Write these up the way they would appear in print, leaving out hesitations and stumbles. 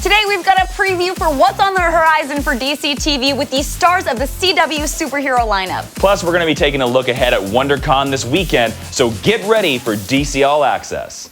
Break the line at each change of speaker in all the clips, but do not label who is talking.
Today we've got a preview for what's on the horizon for DC TV with the stars of the CW superhero lineup.
Plus, we're going to be taking a look ahead at WonderCon this weekend, so get ready for DC All Access.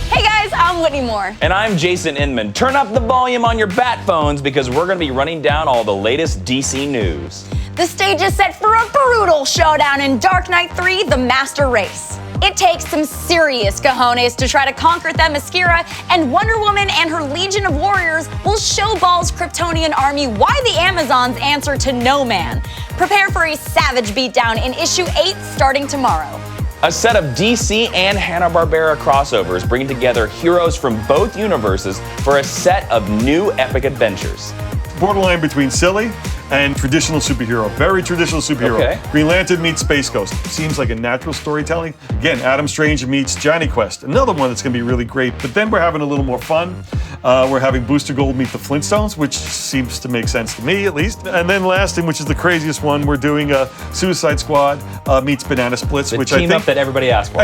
Hey guys, I'm Whitney Moore.
And I'm Jason Inman. Turn up the volume on your bat phones because we're going to be running down all the latest DC news.
The stage is set for a brutal showdown in Dark Knight 3, The Master Race. It takes some serious cojones to try to conquer Themyscira, and Wonder Woman and her Legion of Warriors will show Ball's Kryptonian army why the Amazons answer to no man. Prepare for a savage beatdown in issue 8 starting tomorrow.
A set of DC and Hanna-Barbera crossovers bringing together heroes from both universes for a set of new epic adventures.
Borderline between silly and traditional superhero. Very traditional superhero.
Okay.
Green Lantern meets Space Ghost. Seems like a natural storytelling. Again, Adam Strange meets Johnny Quest. Another one that's going to be really great. But then we're having a little more fun. We're having Booster Gold meet the Flintstones, which seems to make sense to me, at least. And then last, which is the craziest one, we're doing Suicide Squad meets Banana Splits,
The
which
team
I think
up that everybody asked for.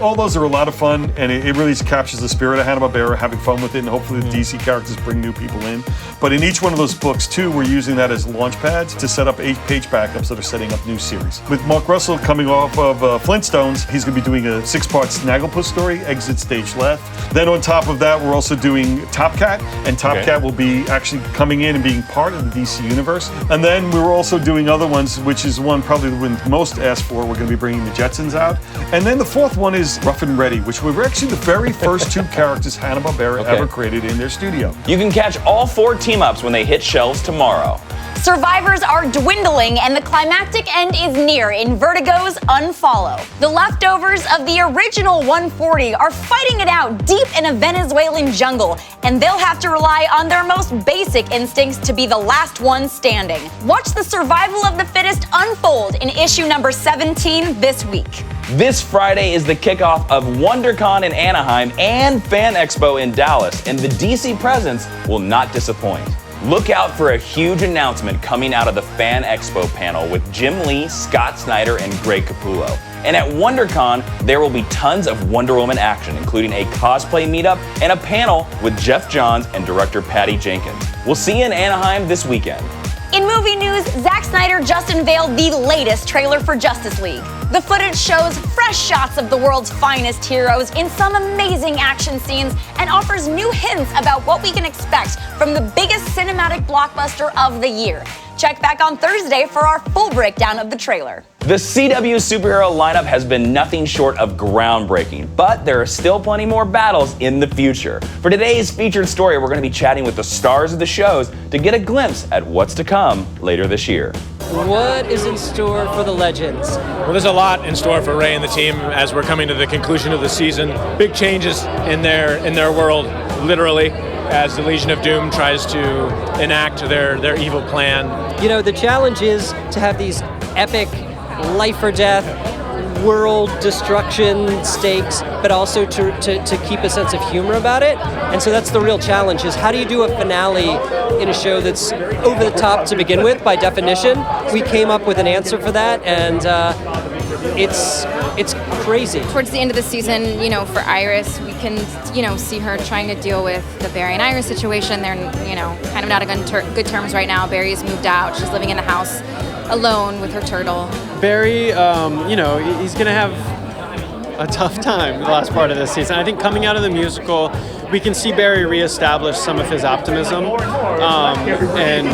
All those are a lot of fun, and it really captures the spirit of Hanna-Barbera, having fun with it, and hopefully the DC characters bring new people in. But in each one of those books, too, we're using that as launch pads to set up 8-page backups that are setting up new series. With Mark Russell coming off of Flintstones, he's going to be doing a 6-part Snagglepuss story, Exit Stage Left. Then on top of that, we're also doing Top Cat, and Top Cat will be actually coming in and being part of the DC universe. And then we were also doing other ones, which is one probably the one most asked for. We're going to be bringing the Jetsons out. And then the fourth one is Rough and Ready, which were actually the very first 2 characters Hanna-Barbera ever created in their studio.
You can catch all 4 team-ups when they hit shelves tomorrow.
Survivors are dwindling and the climactic end is near in Vertigo's Unfollow. The leftovers of the original 140 are fighting it out deep in a Venezuelan jungle, and they'll have to rely on their most basic instincts to be the last one standing. Watch the survival of the fittest unfold in issue number 17 this week.
This Friday is the kickoff of WonderCon in Anaheim and Fan Expo in Dallas, and the DC presence will not disappoint. Look out for a huge announcement coming out of the Fan Expo panel with Jim Lee, Scott Snyder, and Greg Capullo. And at WonderCon, there will be tons of Wonder Woman action, including a cosplay meetup and a panel with Jeff Johns and director Patty Jenkins. We'll see you in Anaheim this weekend.
In movie news, Zack Snyder just unveiled the latest trailer for Justice League. The footage shows fresh shots of the world's finest heroes in some amazing action scenes and offers new hints about what we can expect from the biggest cinematic blockbuster of the year. Check back on Thursday for our full breakdown of the trailer.
The CW superhero lineup has been nothing short of groundbreaking, but there are still plenty more battles in the future. For today's featured story, we're going to be chatting with the stars of the shows to get a glimpse at what's to come later this year.
What is in store for the Legends?
Well, there's a lot in store for Ray and the team as we're coming to the conclusion of the season. Big changes in their world, literally, as the Legion of Doom tries to enact their evil plan.
You know, the challenge is to have these epic life or death, world destruction stakes, but also to keep a sense of humor about it. And so that's the real challenge, is how do you do a finale in a show that's over the top to begin with, by definition? We came up with an answer for that, and it's crazy.
Towards the end of the season, you know, for Iris, we can, you know, see her trying to deal with the Barry and Iris situation. They're, you know, kind of not on good terms right now. Barry's moved out. She's living in the house alone with her turtle.
Barry, you know, he's going to have a tough time the last part of this season. I think coming out of the musical, we can see Barry reestablish some of his optimism and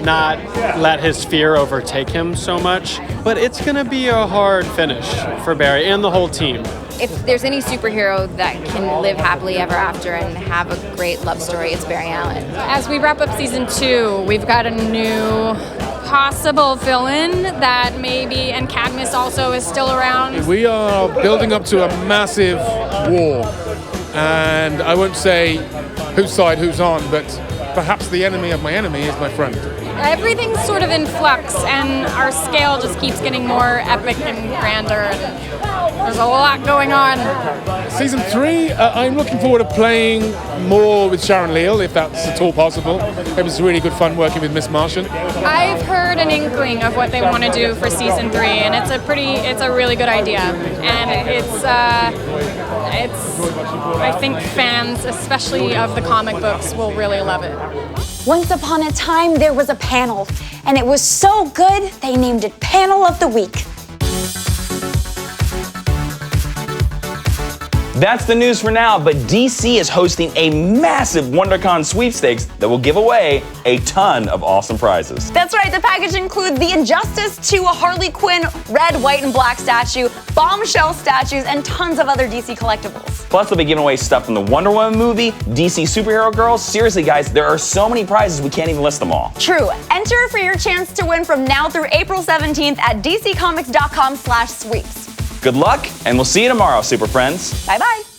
not let his fear overtake him so much. But it's going to be a hard finish for Barry and the whole team.
If there's any superhero that can live happily ever after and have a great love story, it's Barry Allen.
As we wrap up season 2, we've got a new possible villain that maybe, and CADMUS also is still around.
We are building up to a massive war, and I won't say whose side who's on, but perhaps the enemy of my enemy is my friend.
Everything's sort of in flux, and our scale just keeps getting more epic and grander, and there's a lot going on.
Season 3, I'm looking forward to playing more with Sharon Leal, if that's at all possible. It was really good fun working with Miss Martian.
I've heard an inkling of what they want to do for season 3, and it's a really good idea, and it's I think fans, especially of the comic books, will really love it.
Once upon a time, there was a panel, and it was so good, they named it Panel of the Week.
That's the news for now, but DC is hosting a massive WonderCon Sweepstakes that will give away a ton of awesome prizes.
That's right, the package includes the Injustice 2 Harley Quinn red, white, and black statue, bombshell statues, and tons of other DC collectibles.
Plus, they'll be giving away stuff from the Wonder Woman movie, DC Superhero Girls. Seriously, guys, there are so many prizes we can't even list them all.
True. Enter for your chance to win from now through April 17th at dccomics.com/sweeps.
Good luck, and we'll see you tomorrow, Super Friends.
Bye-bye.